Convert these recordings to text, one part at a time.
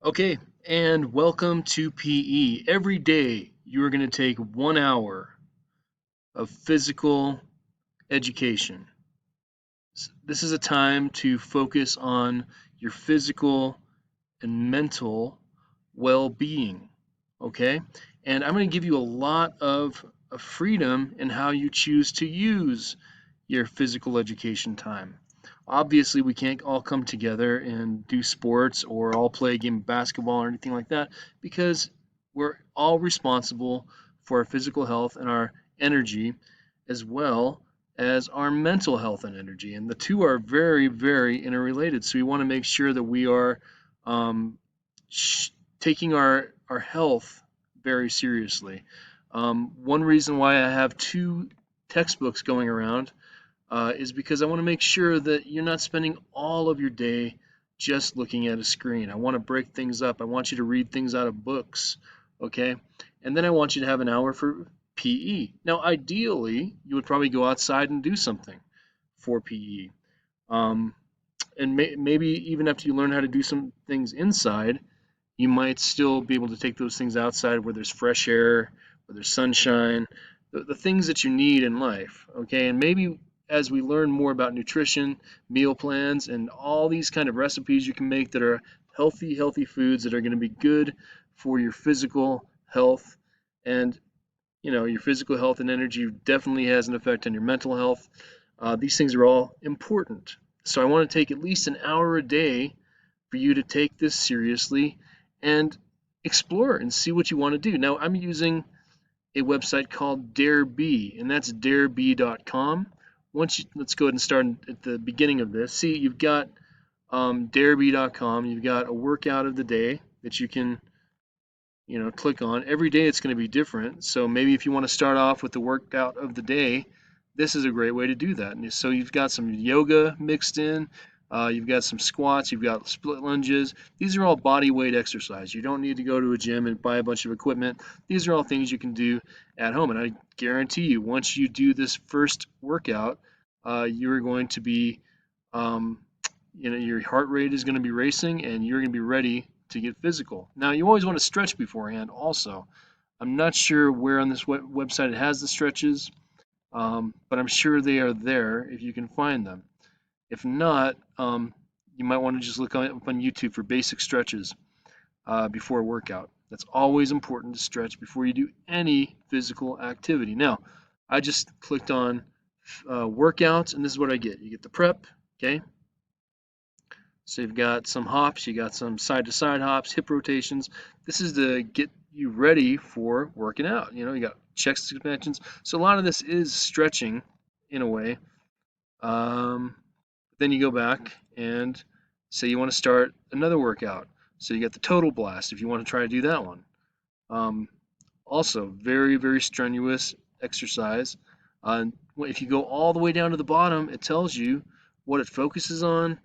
Okay, and welcome to PE. Every day you are going to take 1 hour of physical education. This is a time to focus on your physical and mental well being. Okay, and I'm going to give you a lot of freedom in how you choose to use your physical education time. Obviously, we can't all come together and do sports or all play a game of basketball or anything like that because we're all responsible for our physical health and our energy as well as our mental health and energy. And the two are very, very interrelated. So we want to make sure that we are um, taking our health very seriously. One reason why I have two textbooks going around is because I want to make sure that you're not spending all of your day just looking at a screen. I want to break things up. I want you to read things out of books, okay? And then I want you to have an hour for PE. Now, ideally, you would probably go outside and do something for PE. Um, and maybe even after you learn how to do some things inside, you might still be able to take those things outside where there's fresh air, where there's sunshine, the things that you need in life. Okay, and maybe as we learn more about nutrition, meal plans, and all these kind of recipes you can make that are healthy foods that are going to be good for your physical health and your physical health and energy definitely has an effect on your mental health. These things are all important. So I want to take at least an hour a day for you to take this seriously and explore and see what you want to do. Now, I'm using a website called DareB, and that's dareb.com. Let's go ahead and start at the beginning of this. See, you've got dareb.com. You've got a workout of the day that you can, click on. Every day it's going to be different. So maybe if you want to start off with the workout of the day, this is a great way to do that. And so you've got some yoga mixed in, you've got some squats, you've got split lunges. These are all body weight exercise. You don't need to go to a gym and buy a bunch of equipment. These are all things you can do at home. And I guarantee you, once you do this first workout, you're going to be, um, your heart rate is going to be racing and you're going to be ready to get physical. Now, you always want to stretch beforehand also. I'm not sure where on this website it has the stretches, but I'm sure they are there if you can find them. If not, you might want to just look up on YouTube for basic stretches before a workout. That's always important to stretch before you do any physical activity. Now, I just clicked on workouts, and this is what I get. You get the prep, okay? So you've got some hops, you got some side-to-side hops, hip rotations. This is to get you ready for working out. You got chest expansions. So a lot of this is stretching in a way. Um, then you go back and say you want to start another workout. So you got the total blast if you want to try to do that one. Um, Also, very, very strenuous exercise. If you go all the way down to the bottom, it tells you what it focuses on.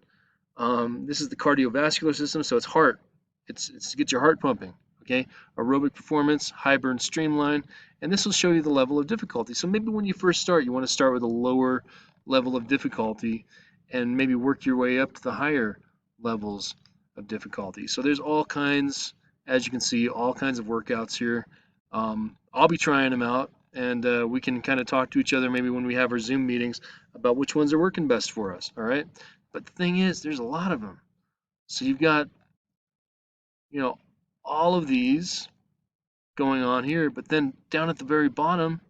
This is the cardiovascular system, so it's heart. It's to get your heart pumping. Okay, aerobic performance, high burn, streamline, and this will show you the level of difficulty. So maybe when you first start, you want to start with a lower level of difficulty, and maybe work your way up to the higher levels of difficulty. So there's all kinds, as you can see, all kinds of workouts here. I'll be trying them out, and we can kind of talk to each other maybe when we have our Zoom meetings about which ones are working best for us. All right. But the thing is, there's a lot of them. So you've got, you know, all of these going on here, but then down at the very bottom,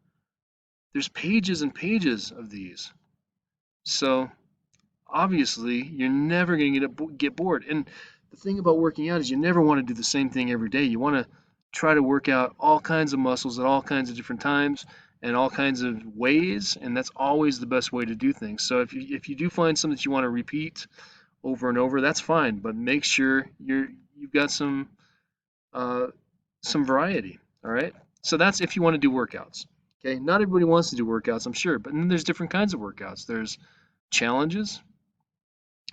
there's pages and pages of these. So obviously, you're never going to get bored. And the thing about working out is you never want to do the same thing every day. You want to try to work out all kinds of muscles at all kinds of different times and all kinds of ways, and that's always the best way to do things. So if you do find something that you want to repeat over and over, that's fine, but make sure you've got uh, some variety. All right. So that's if you want to do workouts. Okay. Not everybody wants to do workouts, I'm sure, but then there's different kinds of workouts. There's challenges,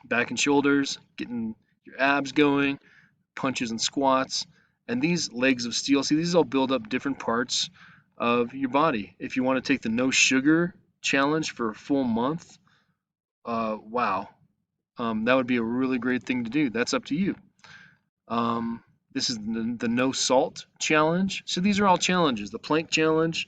back and shoulders, getting your abs going, punches and squats, and these legs of steel. See, these all build up different parts of your body. If you want to take the no sugar challenge for a full month, wow, that would be a really great thing to do. That's up to you. This is the no salt challenge. So these are all challenges. The plank challenge.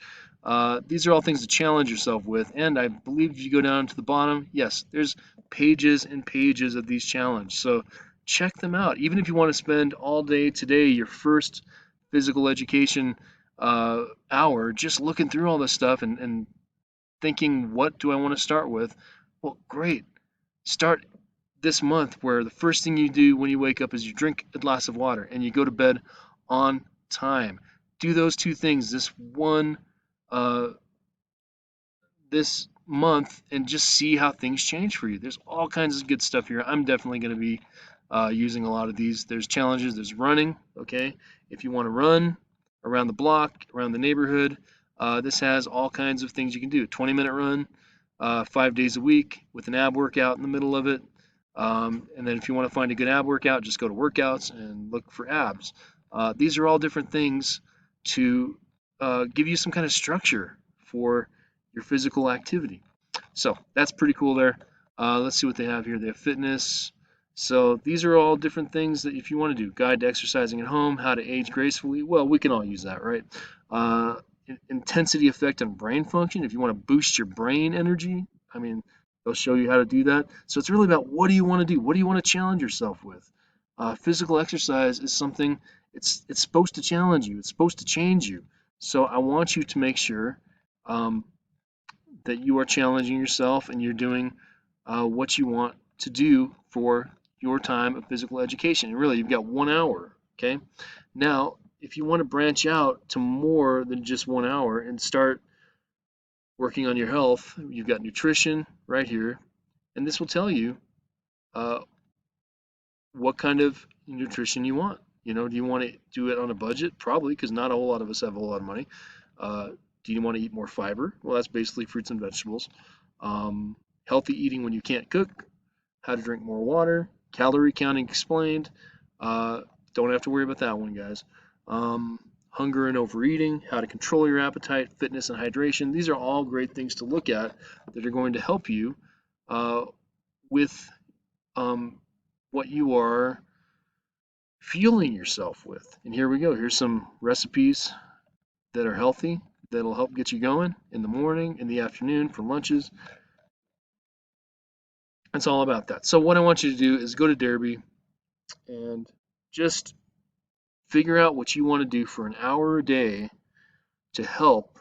These are all things to challenge yourself with. And I believe if you go down to the bottom, yes, there's pages and pages of these challenges. So check them out. Even if you want to spend all day today, your first physical education hour, just looking through all this stuff and thinking, what do I want to start with? Well, great. Start this month where the first thing you do when you wake up is you drink a glass of water and you go to bed on time. Do those two things uh, this month and just see how things change for you. There's all kinds of good stuff here. I'm definitely going to be using a lot of these. There's challenges. There's running. Okay, if you want to run around the block, around the neighborhood, this has all kinds of things you can do. 20-minute run, 5 days a week with an ab workout in the middle of it. And then if you want to find a good ab workout, just go to workouts and look for abs. These are all different things to give you some kind of structure for your physical activity. So that's pretty cool there. Let's see what they have here. They have fitness. So these are all different things that if you want to do. Guide to exercising at home, how to age gracefully. Well, we can all use that, right? Intensity effect on brain function. If you want to boost your brain energy, I mean, they'll show you how to do that. So it's really about what do you want to do? What do you want to challenge yourself with? Physical exercise is something, it's supposed to challenge you. It's supposed to change you. So I want you to make sure um, that you are challenging yourself and you're doing what you want to do for your time of physical education. And really, you've got 1 hour, okay? Now, if you want to branch out to more than just 1 hour and start working on your health, you've got nutrition right here, and this will tell you uh, what kind of nutrition you want. You know, do you want to do it on a budget? Probably, because not a whole lot of us have a whole lot of money. Do you want to eat more fiber? Well, that's basically fruits and vegetables. Healthy eating when you can't cook, how to drink more water, calorie counting explained. Don't have to worry about that one, guys. Hunger and overeating, how to control your appetite, fitness and hydration. These are all great things to look at that are going to help you with what you are fueling yourself with. And here we go. Here's some recipes that are healthy that'll help get you going in the morning, in the afternoon, for lunches. It's all about that. So what I want you to do is go to Derby and just figure out what you want to do for an hour a day to help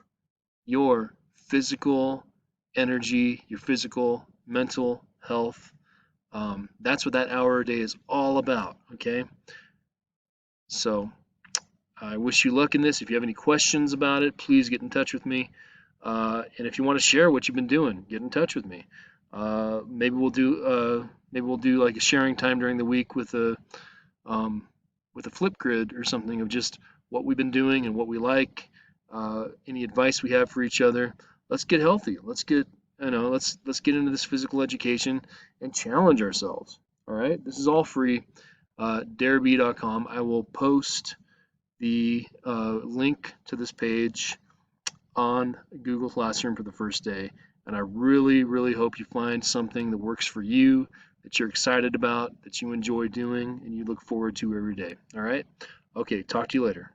your physical energy, your physical, mental health. That's what that hour a day is all about, okay? So I wish you luck in this. If you have any questions about it, please get in touch with me. And if you want to share what you've been doing, get in touch with me. Maybe we'll do like a sharing time during the week with a Flipgrid or something of just what we've been doing and what we like, any advice we have for each other. Let's get healthy. Let's get let's get into this physical education and challenge ourselves. All right, this is all free. Dareby.com. I will post the link to this page on Google Classroom for the first day. And I really, really hope you find something that works for you, that you're excited about, that you enjoy doing, and you look forward to every day. All right? Okay, talk to you later.